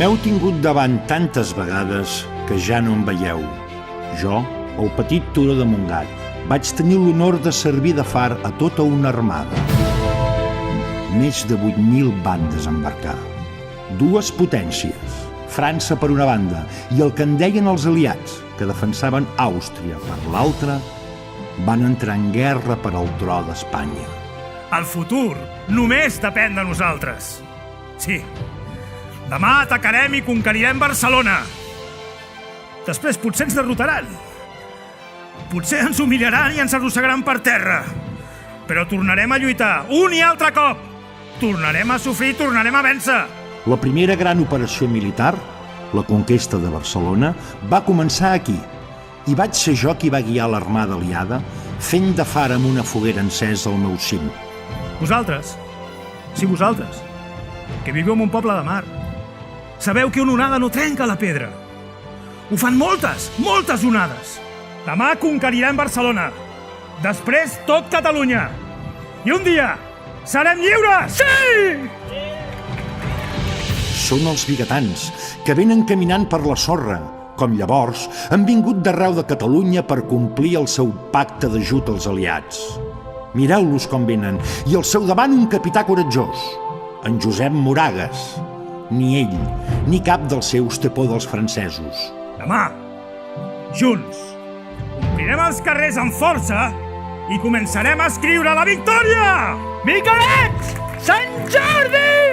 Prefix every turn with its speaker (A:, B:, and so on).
A: M'heu tingut davant tantes vegades que ja no em veieu. Jo, el petit Turó de Montgat, vaig tenir l'honor de servir de far a tota una armada. Més de 8.000 van desembarcar. Dues potències, França per una banda i el que en deien els aliats, que defensaven Àustria per l'altra, van entrar en guerra per al tro d'Espanya.
B: El futur només depèn de nosaltres. Sí, demà atacarem i conquerirem Barcelona. Després potser ens derrotaran. Potser ens humillaran i ens arrossegaran per terra. Però tornarem a lluitar un i altre cop. Tornarem a sofrir, tornarem a vèncer.
A: La primera gran operació militar, la conquesta de Barcelona, va començar aquí. I vaig ser jo qui va guiar l'armada aliada, fent de far amb una foguera encesa al meu cim.
B: Vosaltres, sí vosaltres, que viviu en un poble de mar, sabeu que una onada no trenca la pedra. Ho fan moltes onades. Demà conquerirem Barcelona. Després tot Catalunya. I un dia serem lliures! Sí!
A: Són els vigatans, que venen caminant per la sorra. Com llavors, han vingut d'arreu de Catalunya per complir el seu pacte d'ajut als aliats. Mireu-los com venen, i al seu davant un capità coratjós, en Josep Moragues. Ni ell, ni cap dels seus té por dels francesos.
B: Demà, junts, omplirem els carrers amb força i començarem a escriure la victòria! Miquelet! Sant Jordi!